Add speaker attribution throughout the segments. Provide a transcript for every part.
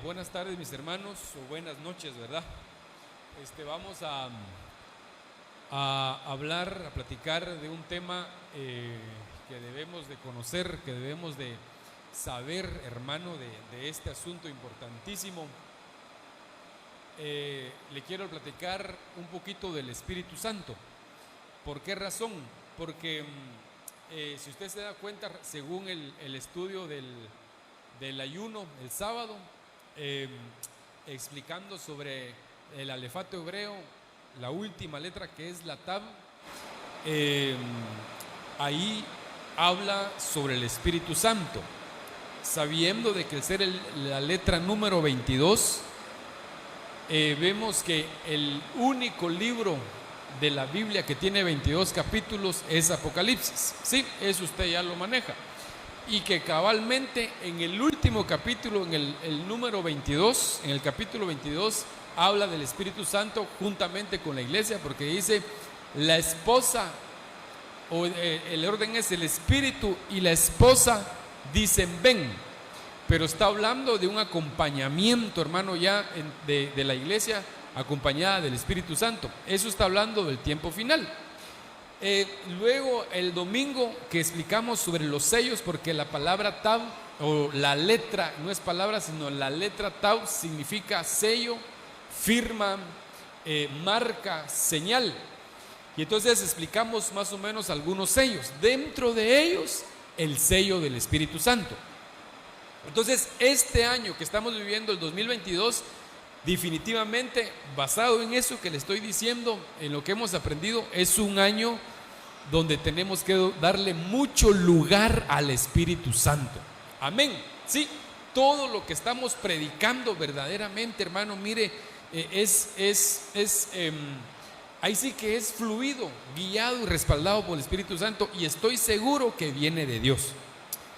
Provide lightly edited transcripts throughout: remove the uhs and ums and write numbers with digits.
Speaker 1: Buenas tardes, mis hermanos, o buenas noches, ¿verdad? Vamos a hablar, a platicar de un tema que debemos de conocer, que debemos de saber, hermano, de este asunto importantísimo. Le quiero platicar un poquito del Espíritu Santo. ¿Por qué razón? Porque si usted se da cuenta, según el estudio del ayuno el sábado, explicando sobre el alefato hebreo, la última letra que es la Tav, ahí habla sobre el Espíritu Santo, sabiendo de que al ser la letra número 22, vemos que el único libro de la Biblia que tiene 22 capítulos es Apocalipsis. Sí, eso usted ya lo maneja. Y que cabalmente en el último capítulo, en el número 22, en el capítulo 22, habla del Espíritu Santo juntamente con la iglesia, porque dice la esposa, o el orden es el Espíritu y la esposa dicen ven, pero está hablando de un acompañamiento, hermano, ya de la iglesia acompañada del Espíritu Santo. Eso está hablando del tiempo final. Luego el domingo que explicamos sobre los sellos, porque la palabra Tav, o la letra, no es palabra sino la letra Tav, significa sello, firma, marca, señal. Y entonces explicamos más o menos algunos sellos, dentro de ellos el sello del Espíritu Santo. Entonces este año que estamos viviendo, el 2022, definitivamente, basado en eso que le estoy diciendo, en lo que hemos aprendido, es un año donde tenemos que darle mucho lugar al Espíritu Santo. Amén. Sí, todo lo que estamos predicando verdaderamente, hermano, mire, ahí sí que es fluido, guiado y respaldado por el Espíritu Santo, y estoy seguro que viene de Dios.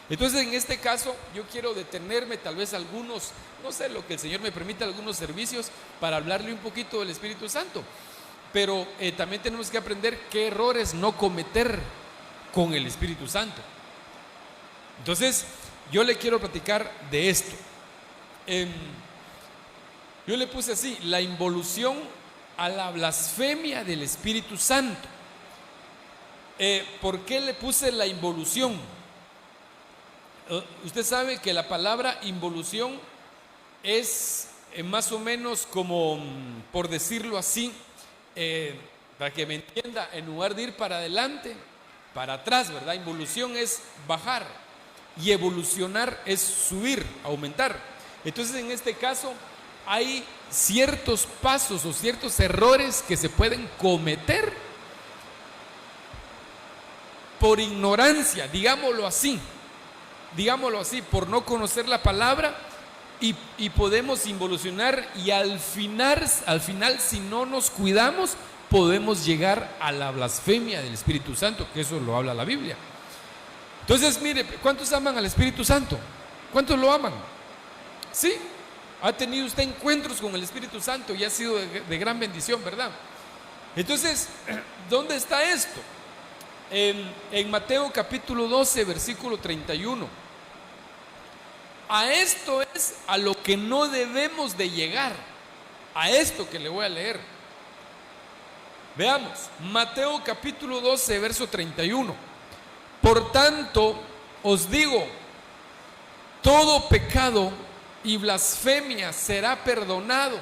Speaker 1: Entonces, en este caso, yo quiero detenerme tal vez algunos, no sé, lo que el Señor me permita, algunos servicios para hablarle un poquito del Espíritu Santo. Pero también tenemos que aprender qué errores no cometer con el Espíritu Santo. Entonces, yo le quiero platicar de esto. Yo le puse así, la involución a la blasfemia del Espíritu Santo. ¿Por qué le puse la involución? Usted sabe que la palabra involución es más o menos como, por decirlo así, para que me entienda, en lugar de ir para adelante, para atrás, ¿verdad? Involución es bajar y evolucionar es subir, aumentar. Entonces, en este caso, hay ciertos pasos o ciertos errores que se pueden cometer por ignorancia, digámoslo así, por no conocer la palabra, y podemos involucionar, y al final, si no nos cuidamos, podemos llegar a la blasfemia del Espíritu Santo, que eso lo habla la Biblia. Entonces, mire, ¿cuántos aman al Espíritu Santo? ¿Cuántos lo aman? ¿Sí? ¿Ha tenido usted encuentros con el Espíritu Santo y ha sido de gran bendición, verdad? Entonces, ¿dónde está esto? En Mateo capítulo 12, versículo 31. A esto es a lo que no debemos de llegar, a esto que le voy a leer. Veamos, Mateo capítulo 12, verso 31. Por tanto, os digo, todo pecado y blasfemia será perdonado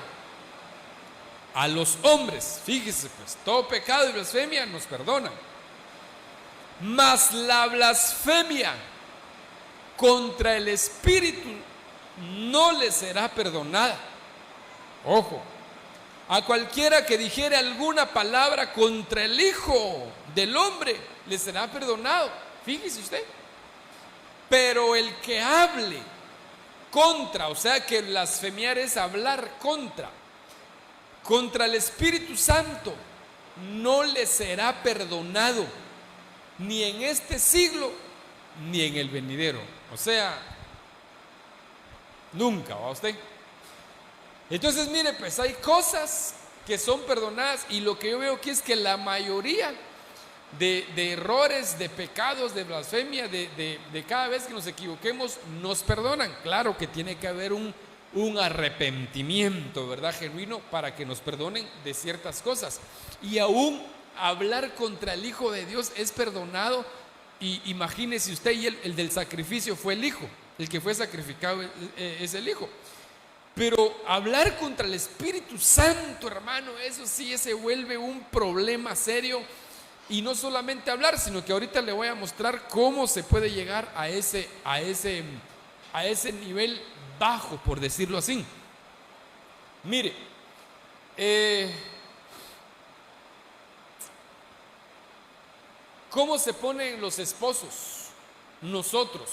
Speaker 1: a los hombres. Fíjese pues, todo pecado y blasfemia nos perdonan. Mas la blasfemia contra el Espíritu no le será perdonada. Ojo, a cualquiera que dijere alguna palabra contra el Hijo del Hombre le será perdonado. Fíjese usted. Pero el que hable contra, o sea que blasfemiar es hablar contra el Espíritu Santo, no le será perdonado, ni en este siglo ni en el venidero. O sea, nunca, ¿va usted? Entonces, mire, pues hay cosas que son perdonadas, y lo que yo veo aquí es que la mayoría de errores, de pecados, de blasfemia, de cada vez que nos equivoquemos, nos perdonan. Claro que tiene que haber un un arrepentimiento, ¿verdad? Genuino, para que nos perdonen de ciertas cosas. Y aún hablar contra el Hijo de Dios es perdonado. Y imagínese usted, y el del sacrificio fue el Hijo, el que fue sacrificado es el Hijo. Pero hablar contra el Espíritu Santo, hermano, eso sí se vuelve un problema serio. Y no solamente hablar, sino que ahorita le voy a mostrar cómo se puede llegar a ese nivel bajo, por decirlo así. Mire, ¿cómo se ponen los esposos? Nosotros.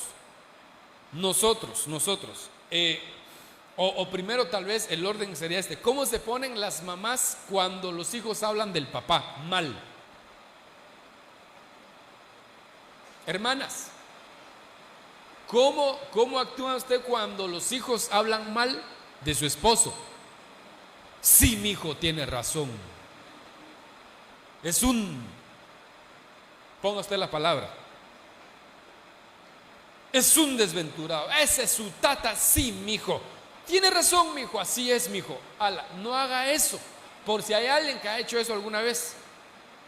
Speaker 1: O primero tal vez el orden sería este. ¿Cómo se ponen las mamás cuando los hijos hablan del papá mal? Hermanas, ¿cómo actúa usted cuando los hijos hablan mal de su esposo? Sí, mi hijo tiene razón. Ponga usted la palabra. Es un desventurado. Ese es su tata. Sí, mi hijo. Tiene razón, mi hijo. Así es, mi hijo. No haga eso. Por si hay alguien que ha hecho eso alguna vez.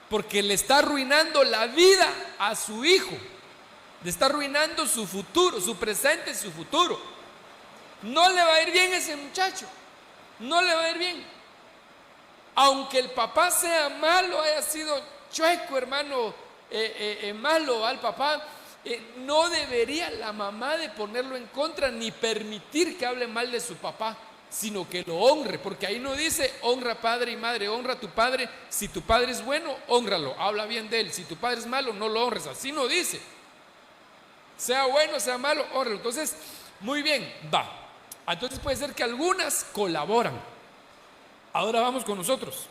Speaker 1: Porque le está arruinando la vida a su hijo. Le está arruinando su futuro, su presente y su futuro. No le va a ir bien a ese muchacho. No le va a ir bien. Aunque el papá sea malo, haya sido chueco, hermano, malo al papá, no debería la mamá de ponerlo en contra ni permitir que hable mal de su papá, sino que lo honre, porque ahí no dice honra padre y madre, honra a tu padre. Si tu padre es bueno, hónralo, habla bien de él. Si tu padre es malo, no lo honres. Así no dice. Sea bueno, sea malo, honralo. Entonces, muy bien, va. Entonces puede ser que algunas colaboran. Ahora vamos con nosotros.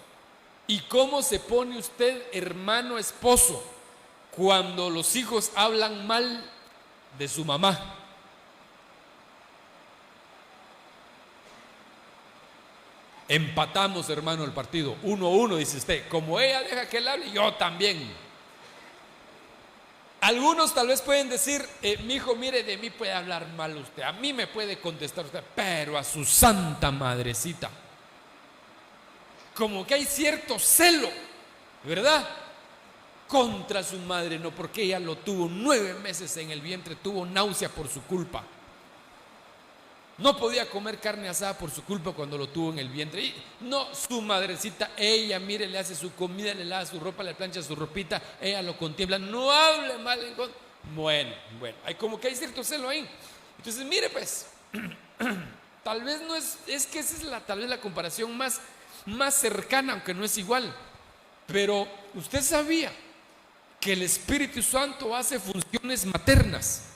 Speaker 1: ¿Y cómo se pone usted, hermano esposo, cuando los hijos hablan mal de su mamá? Empatamos, hermano, el partido 1-1, dice usted. Como ella deja que él hable, yo también. Algunos tal vez pueden decir, mi hijo, mire, de mí puede hablar mal usted, a mí me puede contestar usted, pero a su santa madrecita, como que hay cierto celo, ¿verdad?, contra su madre. No, porque ella lo tuvo 9 meses en el vientre, tuvo náusea por su culpa. No podía comer carne asada por su culpa cuando lo tuvo en el vientre. Y no, su madrecita, ella, mire, le hace su comida, le lava su ropa, le plancha su ropita, ella lo contempla, no hable mal en contra. Bueno, hay como que hay cierto celo ahí. Entonces, mire, pues, tal vez no es que esa es tal vez la comparación más cercana, aunque no es igual. Pero usted sabía que el Espíritu Santo hace funciones maternas.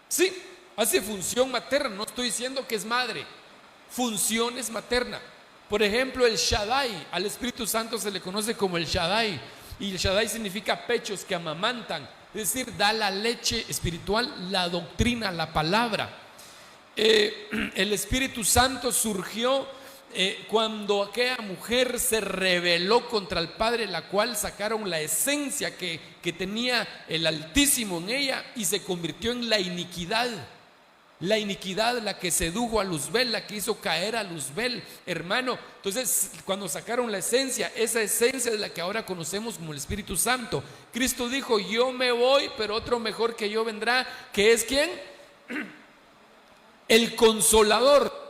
Speaker 1: Sí, hace función materna. No estoy diciendo que es madre. Funciones maternas. Por ejemplo, el Shaddai, al Espíritu Santo se le conoce como el Shaddai. Y el Shaddai significa pechos que amamantan. Es decir, da la leche espiritual, la doctrina, la palabra. El Espíritu Santo surgió cuando aquella mujer se rebeló contra el Padre, la cual sacaron la esencia que tenía el Altísimo en ella y se convirtió en la iniquidad. La iniquidad, la que sedujo a Luzbel, la que hizo caer a Luzbel, hermano. Entonces, cuando sacaron la esencia, esa esencia es la que ahora conocemos como el Espíritu Santo. Cristo dijo, yo me voy, pero otro mejor que yo vendrá, que es ¿quién? El Consolador.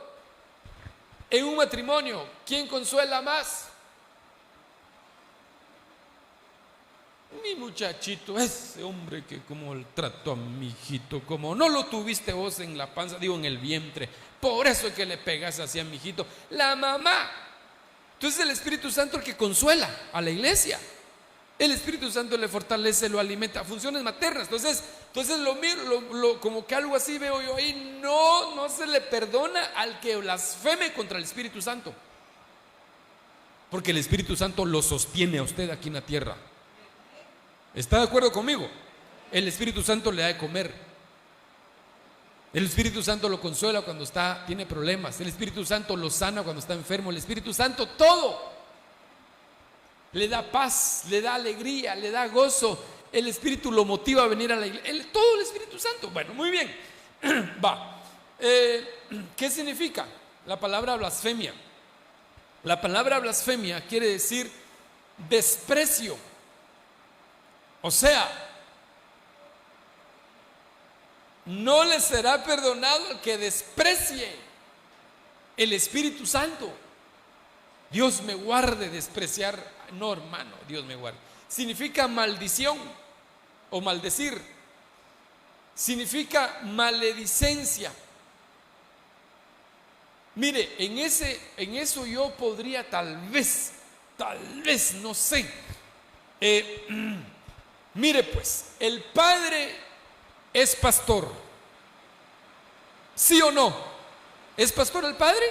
Speaker 1: En un matrimonio, ¿quién consuela más? Mi muchachito, ese hombre que como trató a mi hijito, como no lo tuviste vos en la panza, digo en el vientre, por eso es que le pegas así a mi hijito. La mamá. Entonces el Espíritu Santo el que consuela a la iglesia. El Espíritu Santo le fortalece, lo alimenta, funciones maternas. Entonces lo miro, como que algo así veo yo ahí. No se le perdona al que blasfeme contra el Espíritu Santo, porque el Espíritu Santo lo sostiene a usted aquí en la tierra. ¿Está de acuerdo conmigo? El Espíritu Santo le da de comer. El Espíritu Santo lo consuela cuando tiene problemas. El Espíritu Santo lo sana cuando está enfermo. El Espíritu Santo todo le da paz, le da alegría, le da gozo. El Espíritu lo motiva a venir a la iglesia. Todo el Espíritu Santo. Bueno, muy bien. Va. ¿Qué significa la palabra blasfemia? La palabra blasfemia quiere decir desprecio. O sea, no le será perdonado al que desprecie el Espíritu Santo. Dios me guarde despreciar. No, hermano, Dios me guarde. Significa maldición o maldecir. Significa maledicencia. Mire, en eso yo podría tal vez, no sé. Mire pues, el Padre es pastor. ¿Sí o no? ¿Es pastor el Padre?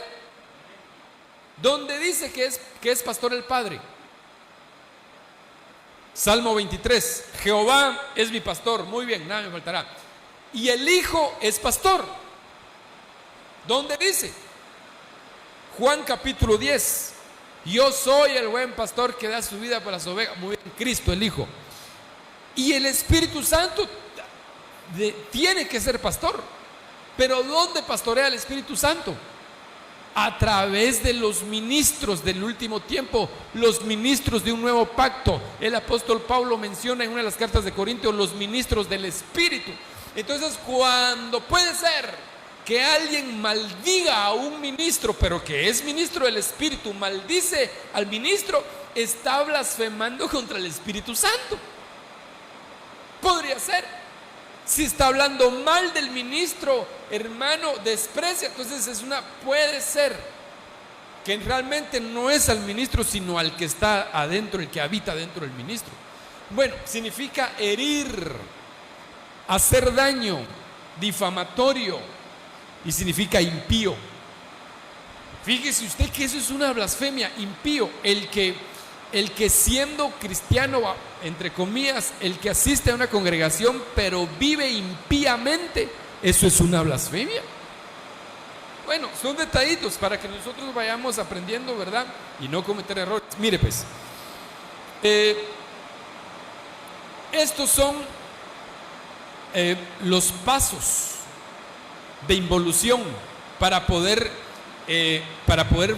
Speaker 1: ¿Dónde dice que es pastor el Padre? Salmo 23. Jehová es mi pastor. Muy bien, nada me faltará. Y el Hijo es pastor. ¿Dónde dice? Juan capítulo 10. Yo soy el buen pastor que da su vida por las ovejas. Muy bien, Cristo el Hijo. Y el Espíritu Santo tiene que ser pastor. Pero ¿dónde pastorea el Espíritu Santo? A través de los ministros del último tiempo, los ministros de un nuevo pacto. El apóstol Pablo menciona en una de las cartas de Corintios los ministros del Espíritu. Entonces, cuando puede ser que alguien maldiga a un ministro, pero que es ministro del Espíritu, maldice al ministro, está blasfemando contra el Espíritu Santo. Podría ser. Si está hablando mal del ministro, hermano, desprecia. Entonces puede ser que realmente no es al ministro, sino al que está adentro, el que habita dentro del ministro. Bueno, significa herir, hacer daño, difamatorio, y significa impío. Fíjese usted que eso es una blasfemia. Impío, el que siendo cristiano, entre comillas, el que asiste a una congregación pero vive impíamente, eso es una blasfemia. Bueno, son detallitos para que nosotros vayamos aprendiendo, ¿verdad? Y no cometer errores. Mire pues, estos son los pasos de involución para poder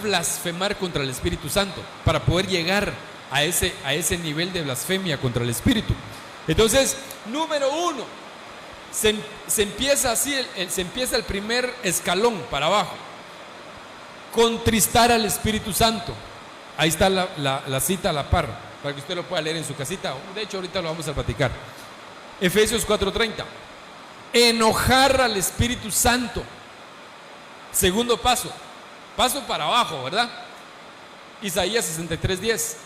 Speaker 1: blasfemar contra el Espíritu Santo, para poder llegar a ese nivel de blasfemia contra el Espíritu. Entonces, número 1, se empieza así, se empieza el primer escalón para abajo. Contristar al Espíritu Santo. Ahí está la cita a la par, para que usted lo pueda leer en su casita. De hecho, ahorita lo vamos a platicar. Efesios 4:30. Enojar al Espíritu Santo. Segundo paso para abajo, ¿verdad? Isaías 63:10.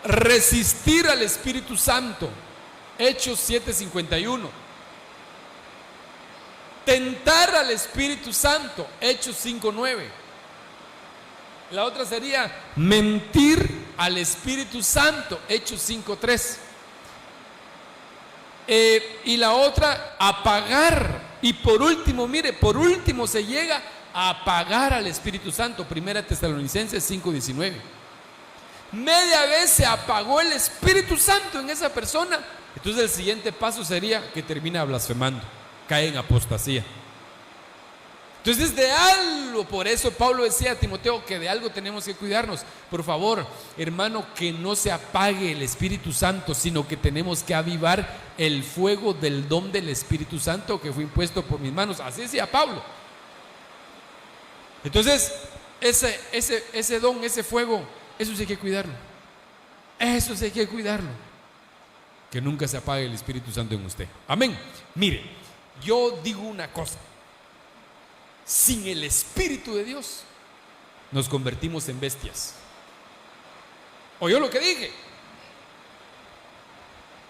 Speaker 1: Resistir al Espíritu Santo. Hechos 7:51. Tentar al Espíritu Santo. Hechos 5:9. La otra sería mentir al Espíritu Santo. Hechos 5:3. Y la otra, apagar. Y por último, mire, se llega a apagar al Espíritu Santo. 1 Tesalonicenses 5:19. Media vez se apagó el Espíritu Santo en esa persona. Entonces el siguiente paso sería que termina blasfemando, cae en apostasía. Entonces de algo, por eso Pablo decía a Timoteo que de algo tenemos que cuidarnos. Por favor, hermano, que no se apague el Espíritu Santo, sino que tenemos que avivar el fuego del don del Espíritu Santo que fue impuesto por mis manos. Así decía Pablo. Entonces, ese don, ese fuego, eso sí hay que cuidarlo. Eso sí hay que cuidarlo. Que nunca se apague el Espíritu Santo en usted. Amén. Mire, yo digo una cosa. Sin el Espíritu de Dios nos convertimos en bestias. ¿Oyó lo que dije?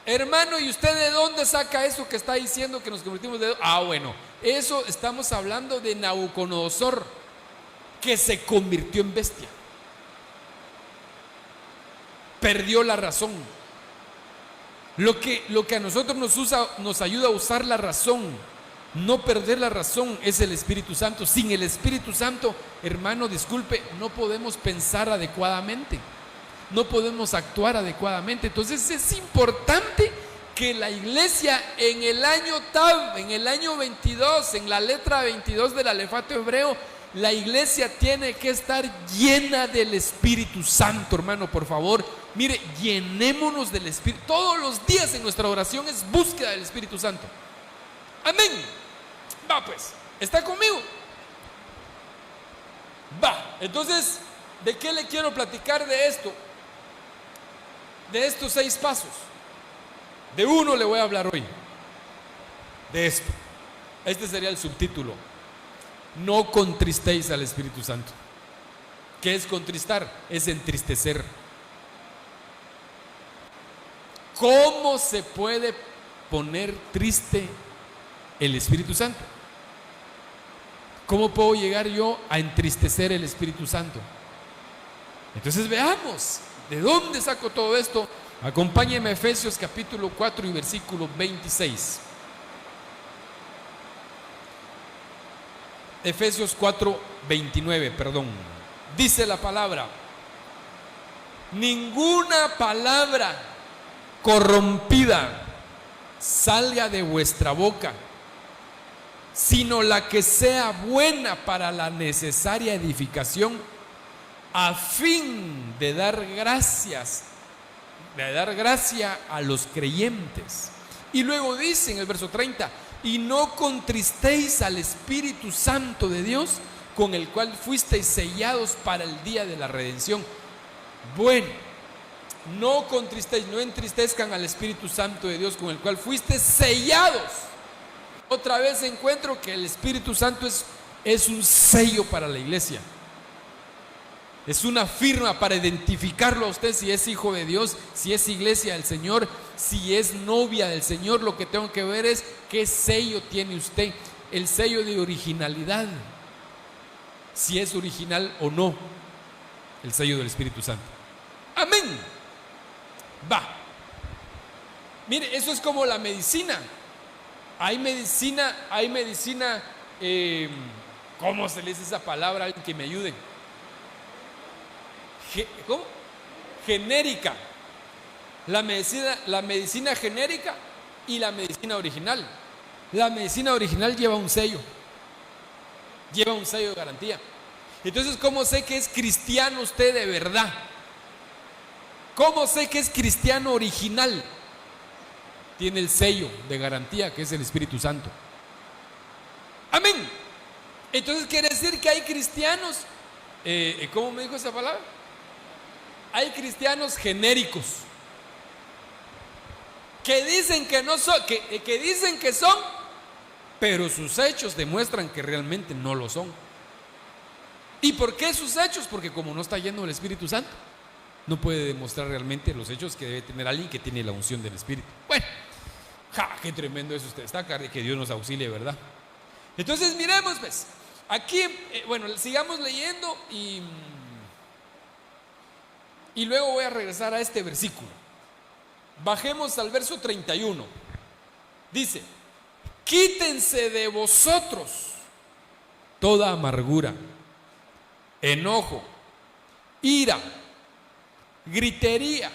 Speaker 1: Hermano, ¿y usted de dónde saca eso que está diciendo que nos convertimos de... bueno, eso estamos hablando de Nabucodonosor, que se convirtió en bestia. Perdió la razón. Lo que a nosotros nos ayuda a usar la razón, no perder la razón, es el Espíritu Santo. Sin el Espíritu Santo, hermano, disculpe, no podemos pensar adecuadamente, no podemos actuar adecuadamente. Entonces es importante que la iglesia en el año Tav, en el año 22, en la letra 22 del alefato hebreo, la iglesia tiene que estar llena del Espíritu Santo, hermano, por favor. Mire, llenémonos del Espíritu. Todos los días en nuestra oración es búsqueda del Espíritu Santo. Amén. Va pues, ¿está conmigo? Va, entonces, ¿de qué le quiero platicar de esto? De estos 6 pasos. De uno le voy a hablar hoy. De esto. Este sería el subtítulo. No contristéis al Espíritu Santo. ¿Qué es contristar? Es entristecer. ¿Cómo se puede poner triste el Espíritu Santo? ¿Cómo puedo llegar yo a entristecer el Espíritu Santo? Entonces veamos, ¿de dónde saco todo esto? Acompáñeme a Efesios capítulo 4 y versículo 26. Efesios 4, 29, perdón. Dice la palabra: ninguna palabra corrompida salga de vuestra boca, sino la que sea buena para la necesaria edificación, a fin de dar gracia a los creyentes. Y luego dice en el verso 30: y no contristéis al Espíritu Santo de Dios, con el cual fuisteis sellados para el día de la redención. Bueno, no contristéis, no entristezcan al Espíritu Santo de Dios, con el cual fuisteis sellados. Otra vez encuentro que el Espíritu Santo es un sello para la iglesia. Es una firma para identificarlo a usted si es hijo de Dios, si es iglesia del Señor, si es novia del Señor. Lo que tengo que ver es qué sello tiene usted, el sello de originalidad, si es original o no, el sello del Espíritu Santo. Amén. Va. Mire, eso es como la medicina. Hay medicina, ¿cómo se le dice esa palabra? Alguien que me ayude. ¿Cómo? Genérica. La medicina genérica y la medicina original. La medicina original lleva un sello de garantía. Entonces, ¿cómo sé que es cristiano usted de verdad? ¿Cómo sé que es cristiano original? Tiene el sello de garantía, que es el Espíritu Santo. Amén. Entonces quiere decir que hay cristianos, ¿cómo me dijo esa palabra? Hay cristianos genéricos que dicen que no son, que dicen que son, pero sus hechos demuestran que realmente no lo son. ¿Y por qué sus hechos? Porque como no está lleno del Espíritu Santo, no puede demostrar realmente los hechos que debe tener alguien que tiene la unción del Espíritu. Bueno, qué tremendo eso usted está, que Dios nos auxilie, ¿verdad? Entonces miremos, pues, aquí, bueno, sigamos leyendo y luego voy a regresar a este versículo. Bajemos al verso 31. Dice: quítense de vosotros toda amargura, enojo, ira, gritería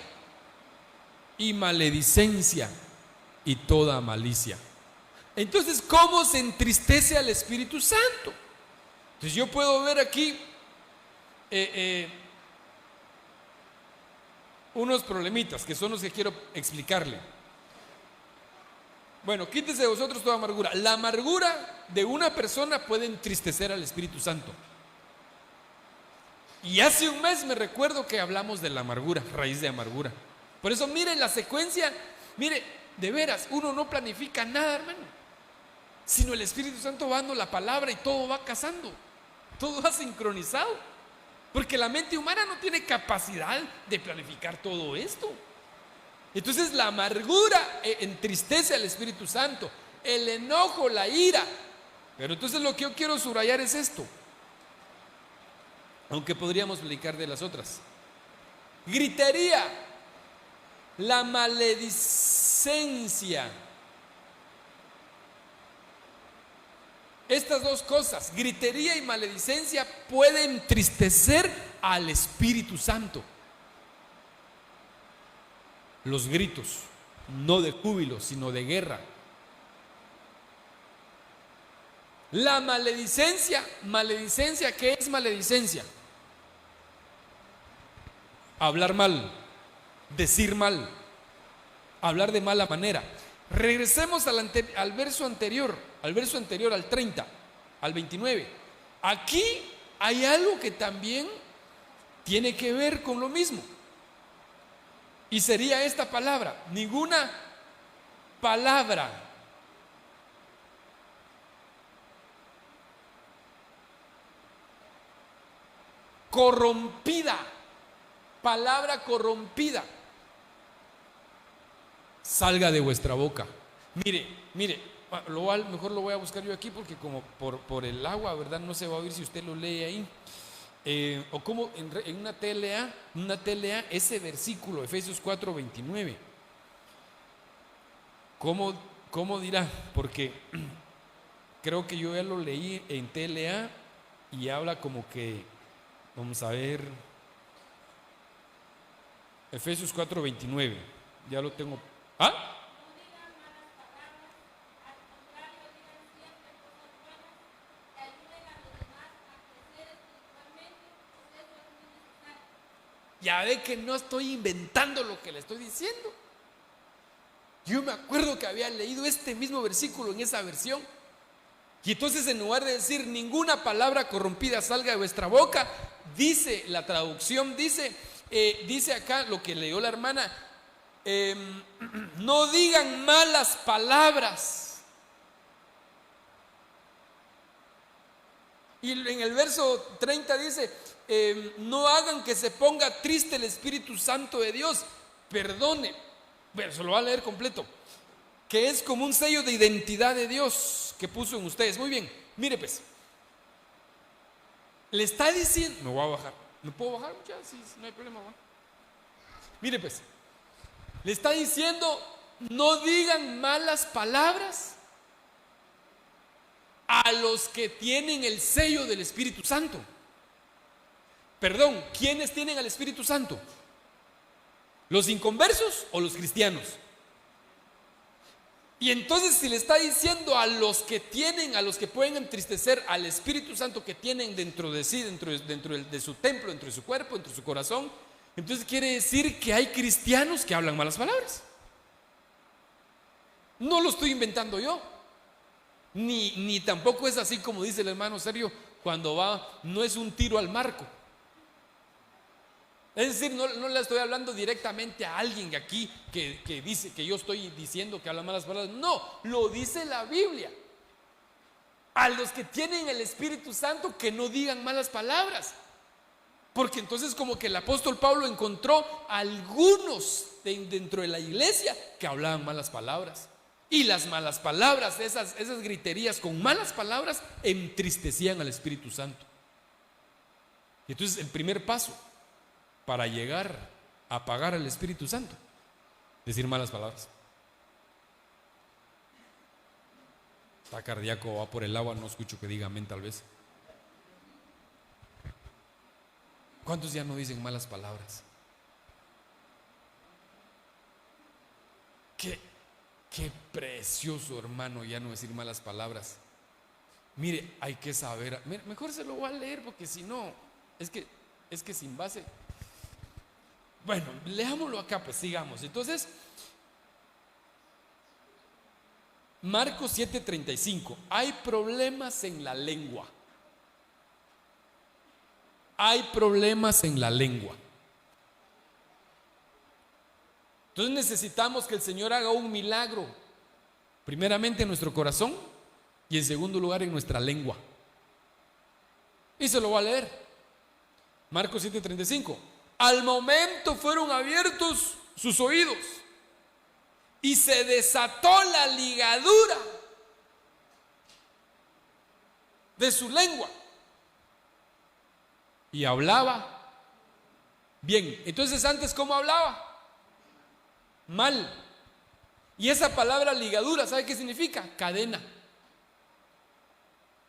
Speaker 1: y maledicencia y toda malicia. Entonces, ¿cómo se entristece al Espíritu Santo? Entonces yo puedo ver aquí unos problemitas que son los que quiero explicarle. Bueno, quítese de vosotros toda amargura. La amargura de una persona puede entristecer al Espíritu Santo. Y hace un mes me recuerdo que hablamos de la amargura, raíz de amargura. Por eso miren la secuencia, mire, de veras, uno no planifica nada, hermano, sino el Espíritu Santo va dando la palabra y todo va casando, todo va sincronizado, porque la mente humana no tiene capacidad de planificar todo esto. Entonces la amargura entristece al Espíritu Santo, el enojo, la ira. Pero entonces lo que yo quiero subrayar es esto, aunque podríamos explicar de las otras. Gritería, la maledicencia. Estas dos cosas, gritería y maledicencia, pueden entristecer al Espíritu Santo. Los gritos, no de júbilo, sino de guerra. La maledicencia, ¿qué es maledicencia? Hablar mal, decir mal, hablar de mala manera. Regresemos al verso anterior, al 30, al 29. Aquí hay algo que también tiene que ver con lo mismo. Y sería esta palabra: ninguna palabra corrompida, palabra corrompida, salga de vuestra boca. Mire, mejor lo voy a buscar yo aquí, porque como por el agua, ¿verdad? No se va a oír si usted lo lee ahí. O como en una TLA, ese versículo, Efesios 4:29. ¿Cómo dirá? Porque creo que yo ya lo leí en TLA y habla como que, vamos a ver, Efesios 4:29, ya lo tengo. ¿Ah? Ya ve que no estoy inventando lo que le estoy diciendo. Yo me acuerdo que había leído este mismo versículo en esa versión. Y entonces, en lugar de decir ninguna palabra corrompida salga de vuestra boca, dice la traducción, dice acá lo que leyó la hermana, no digan malas palabras. Y en el verso 30 dice, no hagan que se ponga triste el Espíritu Santo de Dios. Perdone, pero se lo va a leer completo, que es como un sello de identidad de Dios que puso en ustedes. Muy bien, mire pues, le está diciendo, me voy a bajar, ¿me puedo bajar? Ya, sí, no hay problema, ¿no? Mire pues, le está diciendo, no digan malas palabras a los que tienen el sello del Espíritu Santo. Perdón, ¿quiénes tienen al Espíritu Santo? ¿Los inconversos o los cristianos? Y entonces, si le está diciendo a los que pueden entristecer al Espíritu Santo que tienen dentro de sí, dentro de su templo, dentro de su cuerpo, dentro de su corazón, entonces quiere decir que hay cristianos que hablan malas palabras. No lo estoy inventando yo, ni tampoco es así como dice el hermano Sergio cuando va, no es un tiro al marco. Es decir, no le estoy hablando directamente a alguien aquí que dice que yo estoy diciendo que habla malas palabras. No, lo dice la Biblia. A los que tienen el Espíritu Santo, que no digan malas palabras. Porque entonces, como que el apóstol Pablo encontró algunos dentro de la iglesia que hablaban malas palabras. Y las malas palabras, esas griterías con malas palabras, entristecían al Espíritu Santo. Y entonces, el primer paso para llegar a apagar al Espíritu Santo, decir malas palabras. Está cardíaco, va por el agua, no escucho que diga amén tal vez. ¿Cuántos ya no dicen malas palabras? Qué precioso, hermano, ya no decir malas palabras. Mire, hay que saber, mejor se lo voy a leer, porque si no, es que sin base. Bueno, leámoslo acá, pues sigamos. Entonces, Marcos 7:35. Hay problemas en la lengua. Hay problemas en la lengua. Entonces necesitamos que el Señor haga un milagro, primeramente en nuestro corazón y en segundo lugar en nuestra lengua. Y se lo voy a leer. Marcos 7:35. Al momento fueron abiertos sus oídos y se desató la ligadura de su lengua y hablaba bien. Entonces, antes, ¿cómo hablaba? Mal. Y esa palabra ligadura, ¿sabe qué significa? Cadena.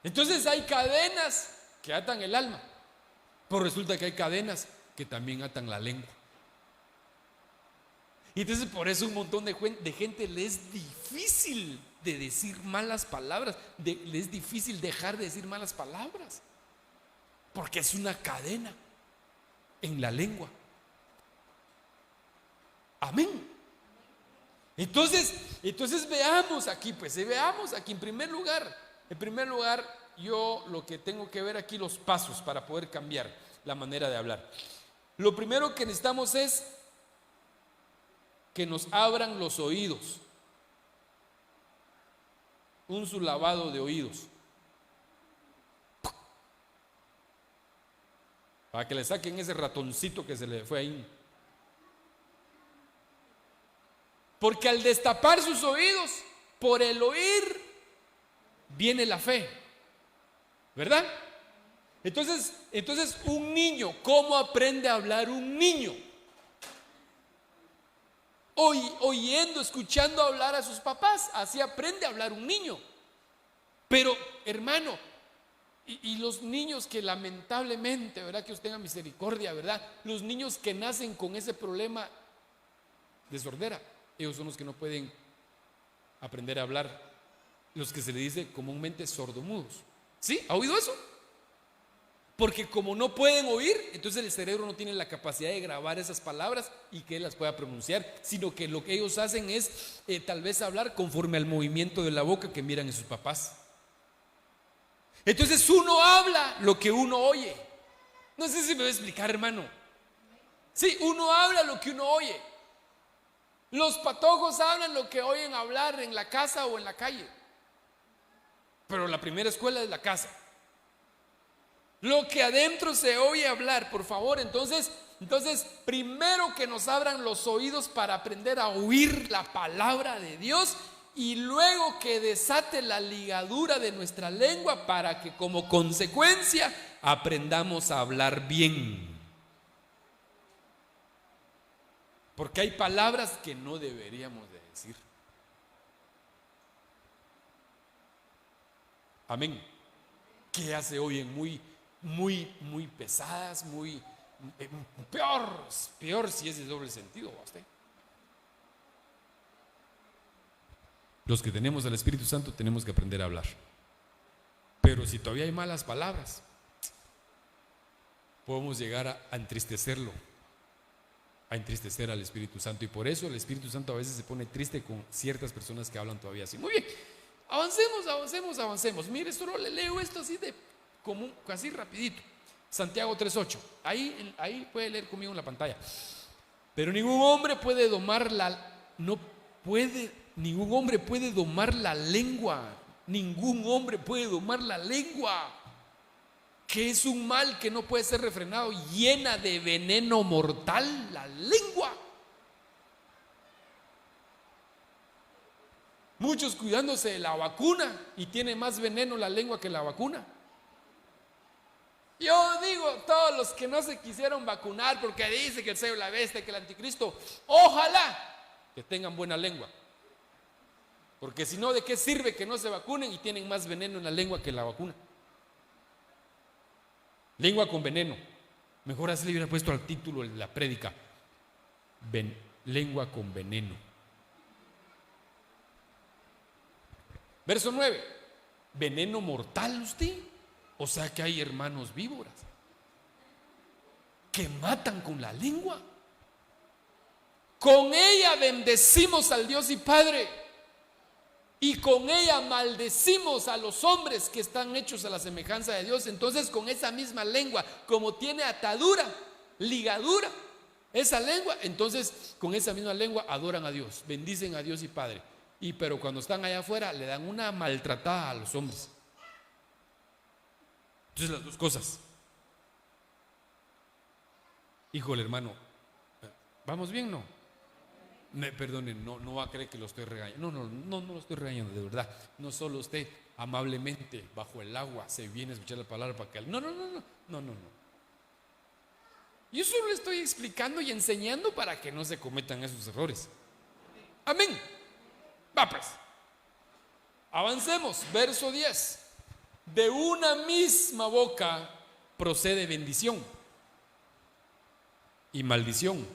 Speaker 1: Entonces hay cadenas que atan el alma, pero resulta que hay cadenas que también atan la lengua. Y entonces por eso un montón de gente le es difícil de decir malas palabras, le es difícil dejar de decir malas palabras, porque es una cadena en la lengua. Amén. Entonces veamos aquí, veamos aquí en primer lugar, yo lo que tengo que ver aquí, los pasos para poder cambiar la manera de hablar. Lo primero que necesitamos es que nos abran los oídos, un lavado de oídos, para que le saquen ese ratoncito que se le fue ahí. Porque al destapar sus oídos, por el oír viene la fe, ¿verdad? Entonces un niño, ¿cómo aprende a hablar un niño? Oyendo, escuchando hablar a sus papás. Así aprende a hablar un niño. Pero, hermano, y los niños que lamentablemente, ¿verdad? Que Dios tenga misericordia, ¿verdad? Los niños que nacen con ese problema de sordera, ellos son los que no pueden aprender a hablar, los que se le dice comúnmente sordomudos. ¿Sí? ¿Ha oído eso? Porque como no pueden oír, entonces el cerebro no tiene la capacidad de grabar esas palabras y que él las pueda pronunciar, sino que lo que ellos hacen es tal vez hablar conforme al movimiento de la boca que miran en sus papás. Entonces uno habla lo que uno oye. No sé si me voy a explicar, hermano. Sí, uno habla lo que uno oye. Los patojos hablan lo que oyen hablar en la casa o en la calle. Pero la primera escuela es la casa. Lo que adentro se oye hablar, por favor. Entonces, primero que nos abran los oídos para aprender a oír la palabra de Dios, y luego que desate la ligadura de nuestra lengua para que como consecuencia aprendamos a hablar bien. Porque hay palabras que no deberíamos de decir. Amén. Que ya se oyen muy pesadas, peor si es de doble sentido, usted. Los que tenemos al Espíritu Santo tenemos que aprender a hablar. Pero si todavía hay malas palabras, podemos llegar a entristecerlo, a entristecer al Espíritu Santo. Y por eso el Espíritu Santo a veces se pone triste con ciertas personas que hablan todavía así. Muy bien, avancemos. Mire, solo le leo esto así de común, así rapidito. Santiago 3:8. Ahí puede leer conmigo en la pantalla. Pero ningún hombre puede domar ningún hombre puede domar la lengua. Ningún hombre puede domar la lengua, que es un mal que no puede ser refrenado, llena de veneno mortal, la lengua. Muchos cuidándose de la vacuna y tiene más veneno la lengua que la vacuna. Yo digo, todos los que no se quisieron vacunar porque dice que el sello de la bestia, que el anticristo, ojalá que tengan buena lengua. Porque si no, ¿de qué sirve que no se vacunen y tienen más veneno en la lengua que la vacuna? Lengua con veneno. Mejor así le hubiera puesto al título de la prédica: lengua con veneno. Verso 9. Veneno mortal usted. O sea que hay hermanos víboras que matan con la lengua. Con ella bendecimos al Dios y Padre, y con ella maldecimos a los hombres que están hechos a la semejanza de Dios. Entonces, con esa misma lengua, como tiene atadura, ligadura, esa lengua, entonces con esa misma lengua adoran a Dios, bendicen a Dios y Padre. Pero cuando están allá afuera le dan una maltratada a los hombres. Entonces, las dos cosas. Híjole, hermano, ¿vamos bien? No. Perdonen, no va a creer que lo estoy regañando. No lo estoy regañando, de verdad. No solo usted amablemente bajo el agua se viene a escuchar la palabra para que... No. Yo solo le estoy explicando y enseñando para que no se cometan esos errores. Amén. Va pues. Avancemos. Verso 10. De una misma boca procede bendición y maldición.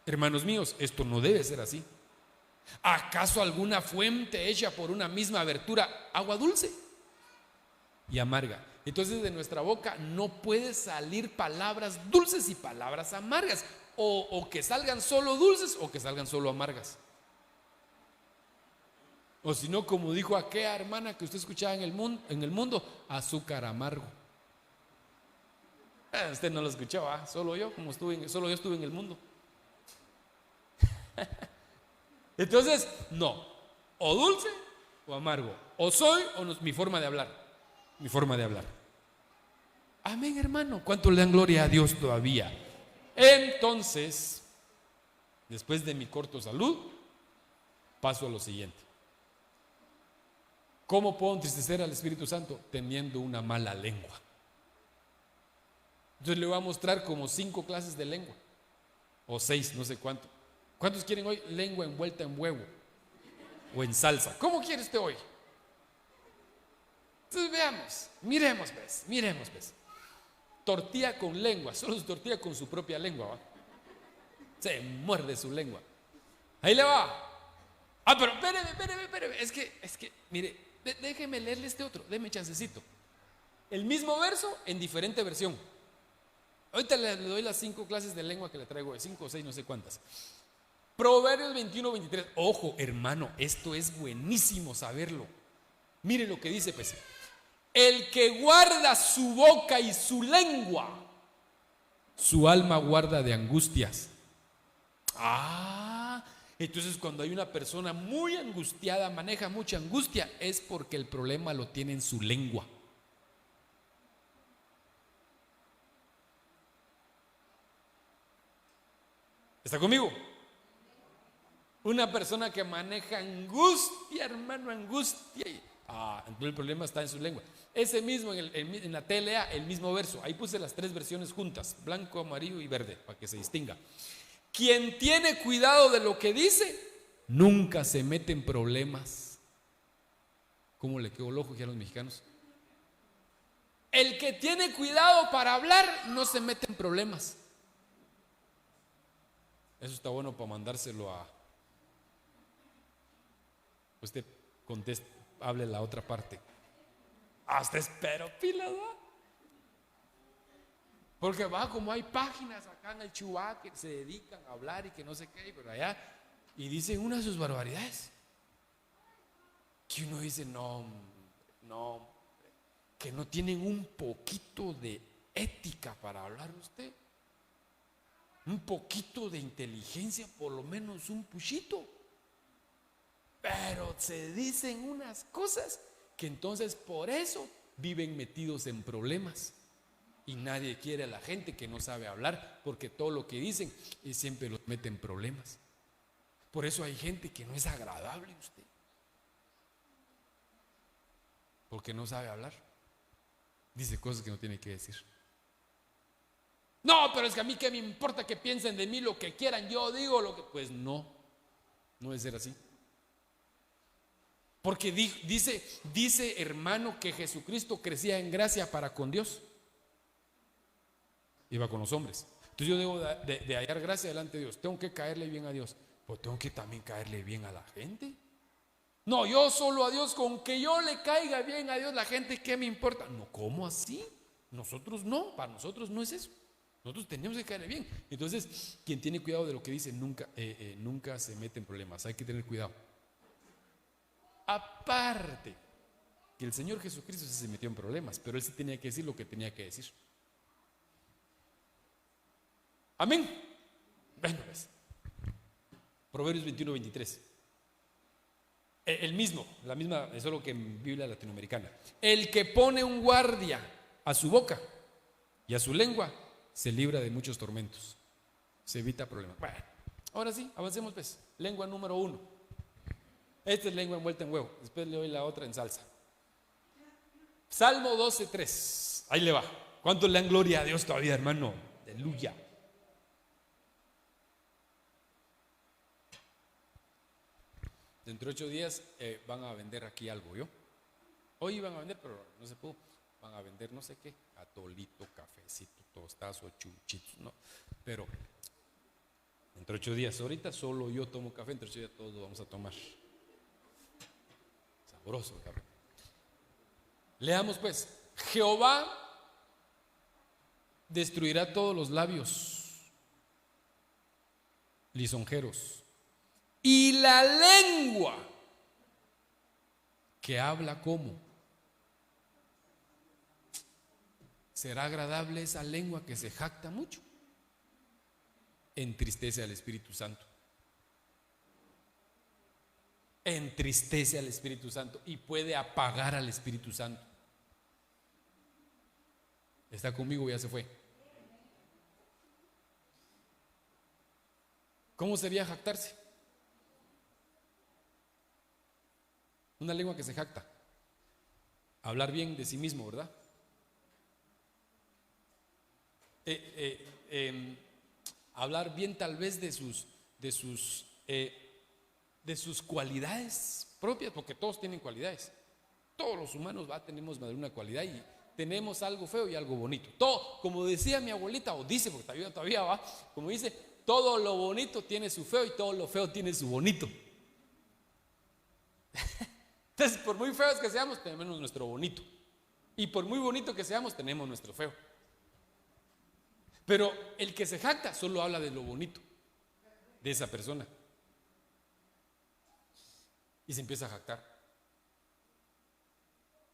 Speaker 1: Hermanos míos, esto no debe ser así. ¿Acaso alguna fuente hecha por una misma abertura agua dulce y amarga? Entonces de nuestra boca no puede salir palabras dulces y palabras amargas, o que salgan solo dulces o que salgan solo amargas. O si no, como dijo aquella hermana que usted escuchaba en el mundo, azúcar amargo. Usted no lo escuchaba, solo yo, solo yo estuve en el mundo. Entonces, no, o dulce o amargo, o soy o no, mi forma de hablar. Amén, hermano. ¿Cuánto le dan gloria a Dios todavía? Entonces, después de mi corto salud, paso a lo siguiente. ¿Cómo puedo entristecer al Espíritu Santo? Teniendo una mala lengua. Entonces le voy a mostrar como 5 clases de lengua, o 6, no sé cuánto. ¿Cuántos quieren hoy lengua envuelta en huevo o en salsa? ¿Cómo quiere usted hoy? Entonces veamos, miremos pues. Tortilla con lengua, solo su tortilla con su propia lengua, ¿va? Se muerde su lengua. Ahí le va. Pero espéreme. Es que, mire, déjeme leerle este otro, déme chancecito. El mismo verso en diferente versión. Ahorita le doy las 5 clases de lengua que le traigo, de 5 o 6, no sé cuántas. Proverbios 21-23. Ojo, hermano, esto es buenísimo saberlo. Mire lo que dice, pues. El que guarda su boca y su lengua, su alma guarda de angustias. Entonces cuando hay una persona muy angustiada, maneja mucha angustia, es porque el problema lo tiene en su lengua. ¿Está conmigo? Una persona que maneja angustia, hermano, angustia. Entonces el problema está en su lengua. Ese mismo en la TLA, el mismo verso. Ahí puse las 3 versiones juntas: blanco, amarillo y verde, para que se distinga. Quien tiene cuidado de lo que dice, nunca se mete en problemas. ¿Cómo le quedó el ojo aquí a los mexicanos? El que tiene cuidado para hablar, no se mete en problemas. Eso está bueno para mandárselo a... Usted conteste, hable la otra parte. Hasta espero pilas, ¿va? Porque como hay páginas acá en el Chihuahua que se dedican a hablar y que no sé qué, pero allá, y dicen una de sus barbaridades. Que uno dice, no, que no tienen un poquito de ética para hablar usted. Un poquito de inteligencia, por lo menos un puchito. Pero se dicen unas cosas que entonces por eso viven metidos en problemas. Y nadie quiere a la gente que no sabe hablar, porque todo lo que dicen siempre los mete en problemas. Por eso hay gente que no es agradable usted, porque no sabe hablar. Dice cosas que no tiene que decir. No, pero es que a mí qué me importa que piensen de mí lo que quieran, yo digo lo que... Pues no debe ser así. Porque dice hermano que Jesucristo crecía en gracia para con Dios. Iba con los hombres. Entonces yo debo de hallar gracia delante de Dios. Tengo que caerle bien a Dios, pero tengo que también caerle bien a la gente. No, yo solo a Dios, con que yo le caiga bien a Dios, la gente, ¿qué me importa? No, ¿cómo así? Nosotros no, para nosotros no es eso. Nosotros tenemos que caerle bien. Entonces, quien tiene cuidado de lo que dice nunca se mete en problemas. Hay que tener cuidado. Aparte que el Señor Jesucristo sí se metió en problemas, pero Él sí tenía que decir lo que tenía que decir. Amén. Bueno, pues, Proverbios 21-23. La misma, eso es lo que en Biblia latinoamericana. El que pone un guardia a su boca y a su lengua se libra de muchos tormentos, se evita problemas. Bueno, ahora sí, avancemos pues. Lengua número 1. Esta es lengua envuelta en huevo. Después le doy la otra en salsa. Salmo 12:3. Ahí le va. ¿Cuánto le dan gloria a Dios todavía, hermano? Aleluya. Dentro de 8 días van a vender aquí algo, ¿yo? Hoy iban a vender, pero no se pudo. Van a vender no sé qué, atolito, cafecito, tostazo, chuchitos, no. Pero Entre 8 días, ahorita solo yo tomo café, entre 8 días todos lo vamos a tomar. Sabroso el café. Leamos pues, Jehová destruirá todos los labios lisonjeros y la lengua que habla como. ¿Será agradable esa lengua que se jacta mucho? Entristece al Espíritu Santo. Entristece al Espíritu Santo y puede apagar al Espíritu Santo. ¿Está conmigo? Ya se fue. ¿Cómo sería jactarse? Una lengua que se jacta. Hablar bien de sí mismo, ¿verdad? Hablar bien tal vez de sus cualidades propias, porque todos tienen cualidades. Todos los humanos tenemos más de una cualidad y tenemos algo feo y algo bonito. Todo, como decía mi abuelita, o dice, porque todavía va, como dice, todo lo bonito tiene su feo y todo lo feo tiene su bonito. Entonces, por muy feos que seamos, tenemos nuestro bonito. Y por muy bonito que seamos, tenemos nuestro feo. Pero el que se jacta solo habla de lo bonito de esa persona. Y se empieza a jactar.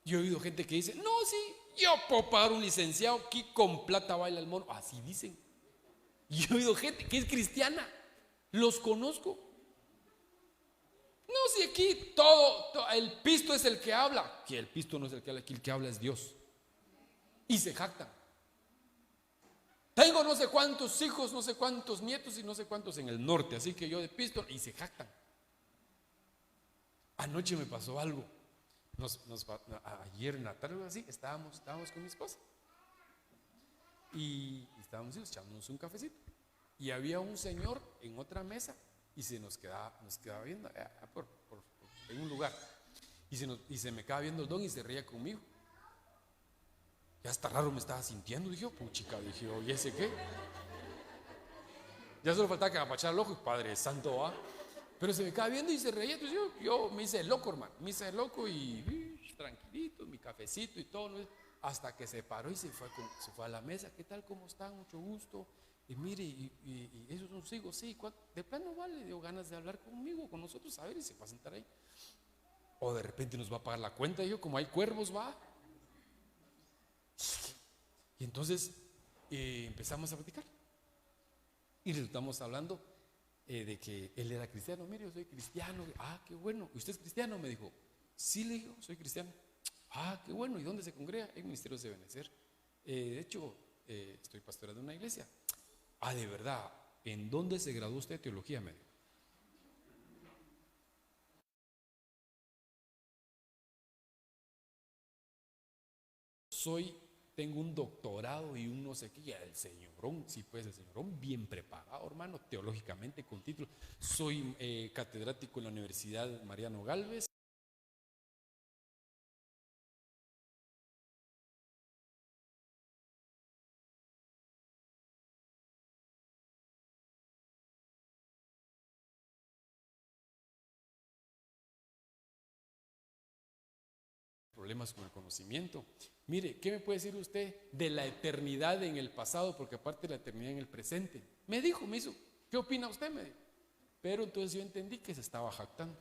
Speaker 1: Yo he oído gente que dice, no, sí, yo puedo pagar un licenciado aquí con plata baila el mono. Así dicen. Y he oído gente que es cristiana. Los conozco. No, si aquí todo, el pisto es el que habla. Que el pisto no es el que habla, aquí el que habla es Dios. Y se jactan. Tengo no sé cuántos hijos, no sé cuántos nietos y no sé cuántos en el norte, así que yo de pisto, y se jactan. Anoche me pasó algo. Ayer en la tarde así, estábamos con mi esposa y estábamos echándonos un cafecito y había un señor en otra mesa y nos quedaba viendo en un lugar y se me quedaba viendo el don y se reía conmigo. Ya hasta raro me estaba sintiendo, dije, puchica, dije, oye, ¿ese qué? Ya solo faltaba que me apachara el ojo y Padre Santo, ¿va? Pero se me quedaba viendo y se reía. Entonces yo me hice el loco, hermano. Me hice el loco y tranquilito, mi cafecito y todo, ¿no? Hasta que se paró y se fue a la mesa. ¿Qué tal? ¿Cómo están? Mucho gusto. Y mire, y esos son sus hijos. Sí, de plano vale, dio ganas de hablar conmigo, con nosotros, a ver, y se va a sentar ahí. O de repente nos va a pagar la cuenta. Y yo, como hay cuervos, va. Y entonces empezamos a platicar. Y resultamos hablando de que él era cristiano. Mire, yo soy cristiano. Ah, qué bueno. ¿Y usted es cristiano? Me dijo. Sí, le digo, soy cristiano. Ah, qué bueno. ¿Y dónde se congrega? En Ministerios de Benecer. De hecho, estoy pastoreando una iglesia. Ah, de verdad. ¿En dónde se graduó usted de teología? Me dijo. Tengo un doctorado y un no sé qué. Y el señorón, sí, pues el señorón bien preparado, hermano, teológicamente con título. Soy catedrático en la Universidad Mariano Galvez. Problemas con el conocimiento. Mire, ¿qué me puede decir usted de la eternidad en el pasado? Porque aparte de la eternidad en el presente. Me hizo, ¿qué opina usted? Me dijo. Pero entonces yo entendí que se estaba jactando.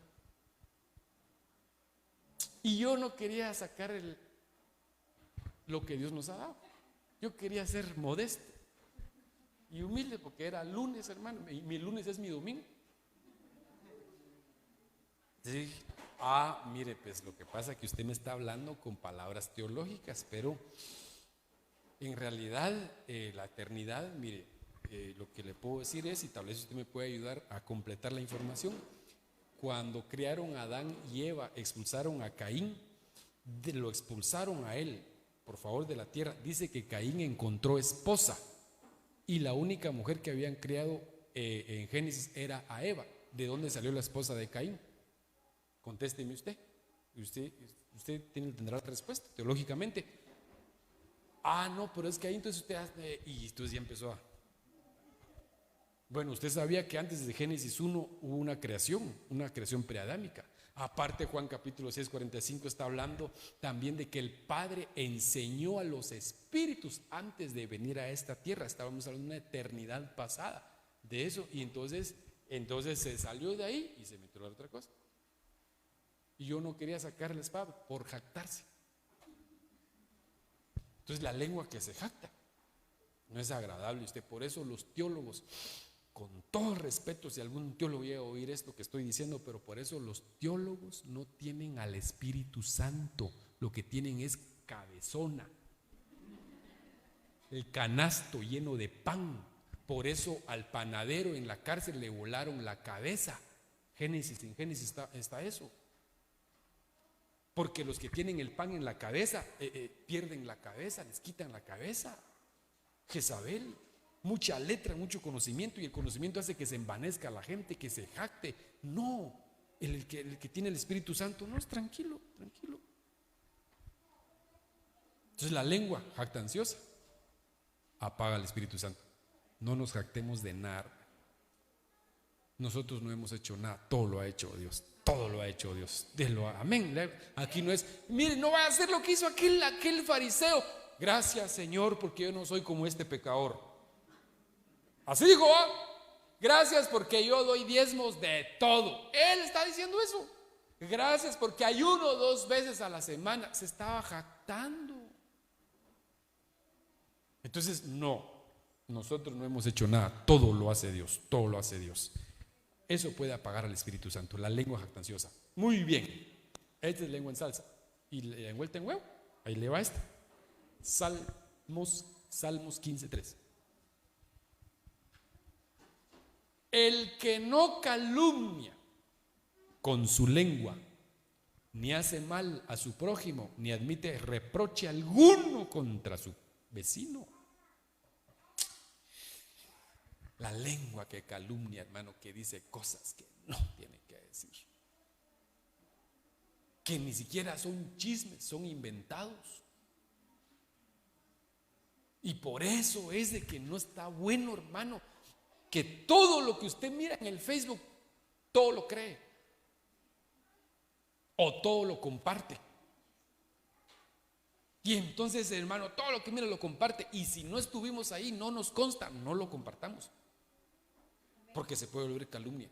Speaker 1: Y yo no quería sacar lo que Dios nos ha dado. Yo quería ser modesto y humilde porque era lunes, hermano. Y mi lunes es mi domingo. Sí. Mire, pues lo que pasa es que usted me está hablando con palabras teológicas, pero en realidad la eternidad, mire, lo que le puedo decir es, y tal vez usted me puede ayudar a completar la información, cuando crearon a Adán y Eva, expulsaron a Caín, lo expulsaron a él por favor de la tierra. Dice que Caín encontró esposa y la única mujer que habían creado en Génesis era a Eva. ¿De dónde salió la esposa de Caín? Contésteme usted. Usted tendrá la respuesta teológicamente. No, pero es que ahí entonces usted hace, y entonces ya empezó Bueno, usted sabía que antes de Génesis 1 hubo una creación preadámica. Aparte, Juan capítulo 6, 45 está hablando también de que el Padre enseñó a los espíritus antes de venir a esta tierra. Estábamos hablando de una eternidad pasada de eso, y entonces se salió de ahí y se metió a otra cosa. Y yo no quería sacar la espada por jactarse. Entonces la lengua que se jacta no es agradable. Usted, por eso los teólogos, con todo respeto, si algún teólogo llega a oír esto que estoy diciendo, pero por eso los teólogos no tienen al Espíritu Santo, lo que tienen es cabezona, el canasto lleno de pan. Por eso al panadero en la cárcel le volaron la cabeza. En Génesis está eso. Porque los que tienen el pan en la cabeza pierden la cabeza, les quitan la cabeza. Jezabel, mucha letra, mucho conocimiento, y el conocimiento hace que se envanezca la gente, que se jacte. No, el que tiene el Espíritu Santo, no, es tranquilo. Entonces la lengua jactanciosa apaga al Espíritu Santo. No nos jactemos de nada. Nosotros no hemos hecho nada, todo lo ha hecho Dios. Todo lo ha hecho Dios. Dilo, amén. Aquí no es, mire, no va a hacer lo que hizo aquel fariseo. Gracias, Señor, porque yo no soy como este pecador. Así dijo, gracias porque yo doy diezmos de todo. Él está diciendo eso. Gracias porque ayuno 2 veces a la semana. Se estaba jactando. Entonces, no, nosotros no hemos hecho nada. Todo lo hace Dios. Todo lo hace Dios. Eso puede apagar al Espíritu Santo, la lengua jactanciosa. Muy bien. Esta es lengua en salsa. Y la envuelta en huevo, ahí le va esta. Salmos 15:3. El que no calumnia con su lengua, ni hace mal a su prójimo, ni admite reproche alguno contra su vecino. La lengua que calumnia, hermano, que dice cosas que no tiene que decir, que ni siquiera son chismes, son inventados. Y por eso es de que no está bueno, hermano, que todo lo que usted mira en el Facebook, todo lo cree o todo lo comparte. Y entonces, hermano, todo lo que mira lo comparte, y si no estuvimos ahí, no nos consta, no lo compartamos, porque se puede volver calumnia.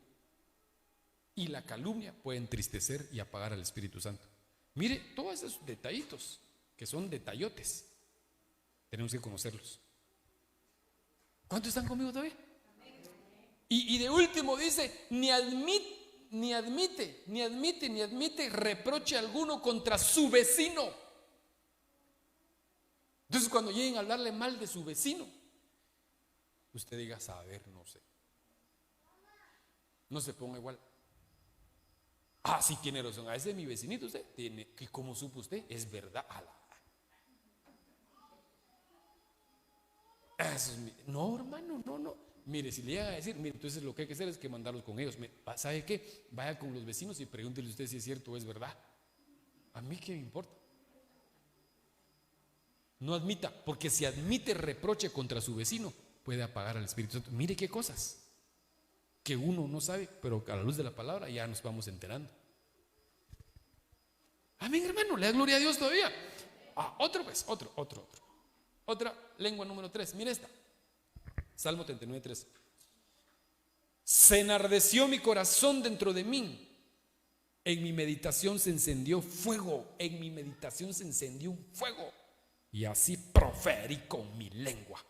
Speaker 1: Y la calumnia puede entristecer y apagar al Espíritu Santo. Mire, todos esos detallitos, que son detallotes, tenemos que conocerlos. ¿Cuántos están conmigo todavía? Y de último dice, ni admite reproche alguno contra su vecino. Entonces, cuando lleguen a hablarle mal de su vecino, usted diga, saber, no sé. No se ponga igual. Sí tiene razón, ese es mi vecinito, usted tiene. ¿Y cómo supo usted? Es verdad. No, hermano, no. Mire, si le llegan a decir, mire, entonces lo que hay que hacer es que mandarlos con ellos. ¿Sabe qué? Vaya con los vecinos y pregúntele usted si es cierto o es verdad. A mí qué me importa. No admita, porque si admite reproche contra su vecino, puede apagar al Espíritu Santo. Mire qué cosas que uno no sabe, pero a la luz de la palabra ya nos vamos enterando. Amén, hermano, le da gloria a Dios todavía. Otro. Otra lengua número 3, mire esta. Salmo 39:3. Se enardeció mi corazón dentro de mí. En mi meditación se encendió fuego. Y así proferí con mi lengua.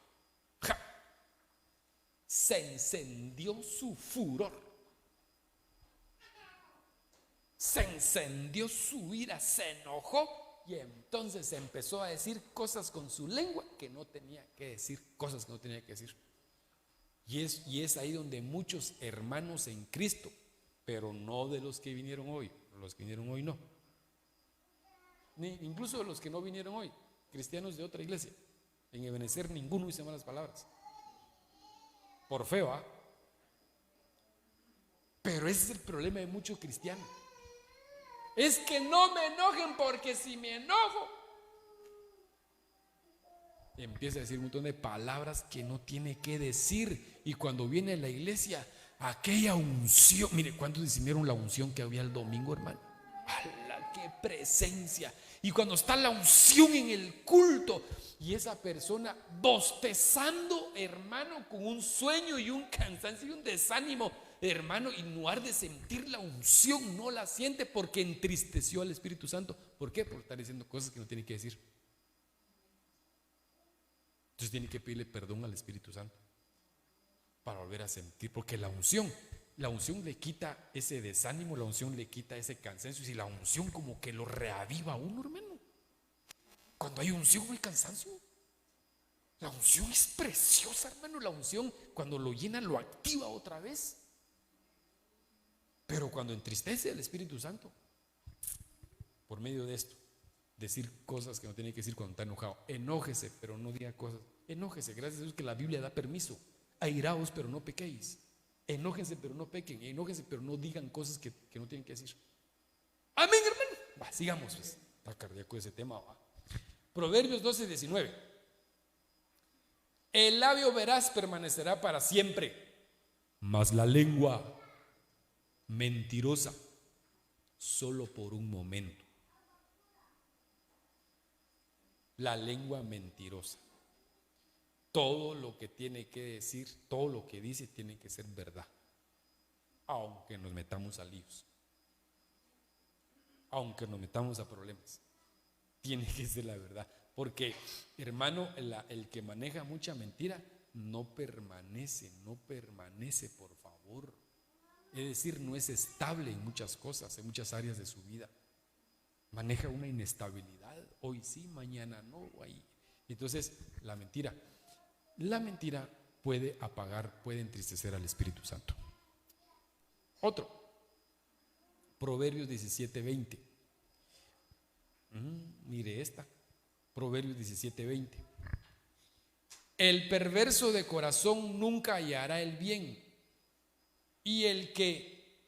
Speaker 1: Se encendió su furor. Se encendió su ira. Se enojó. Y entonces empezó a decir cosas con su lengua que no tenía que decir. Y es ahí donde muchos hermanos en Cristo, pero no de los que vinieron hoy. Los que vinieron hoy no. Ni incluso de los que no vinieron hoy. Cristianos de otra iglesia. En Ebenezer ninguno dice malas palabras. Por feo, Pero ese es el problema de muchos cristianos. Es que no me enojen, porque si me enojo, empieza a decir un montón de palabras que no tiene que decir. Y cuando viene a la iglesia, aquella unción, mire, ¿cuántos decidieron la unción que había el domingo, hermano? ¡Hala, qué presencia! Y cuando está la unción en el culto y esa persona bostezando, hermano, con un sueño y un cansancio y un desánimo, hermano, y no har de sentir la unción, no la siente porque entristeció al Espíritu Santo. ¿Por qué? Por estar diciendo cosas que no tiene que decir. Entonces tiene que pedirle perdón al Espíritu Santo para volver a sentir, porque la unción le quita ese desánimo, la unción le quita ese cansancio. Y si la unción como que lo reaviva a uno, hermano. Cuando hay unción no hay cansancio. La unción es preciosa, hermano. La unción cuando lo llena lo activa otra vez. Pero cuando entristece al Espíritu Santo, por medio de esto, decir cosas que no tiene que decir cuando está enojado. Enójese, pero no diga cosas. Enójese, gracias a Dios que la Biblia da permiso. Airaos, pero no pequéis. Enójense, pero no pequen. Enójense, pero no digan cosas que no tienen que decir. Amén, hermano. Va, sigamos, pues. Está cardíaco ese tema, va. Proverbios 12:19. El labio veraz permanecerá para siempre, mas la lengua mentirosa solo por un momento. La lengua mentirosa. Todo lo que tiene que decir, todo lo que dice tiene que ser verdad, aunque nos metamos a líos, aunque nos metamos a problemas, tiene que ser la verdad. Porque, hermano, el que maneja mucha mentira no permanece, por favor. Es decir, no es estable en muchas cosas, en muchas áreas de su vida. Maneja una inestabilidad, hoy sí, mañana no. Ahí. Entonces, la mentira puede apagar, puede entristecer al Espíritu Santo. Otro, Proverbios 17:20. Mire esta, Proverbios 17:20. El perverso de corazón nunca hallará el bien, y el que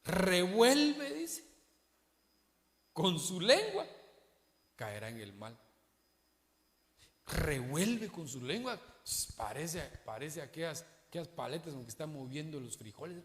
Speaker 1: revuelve, dice, con su lengua, caerá en el mal. Revuelve con su lengua, parece aquellas paletas con que están moviendo los frijoles.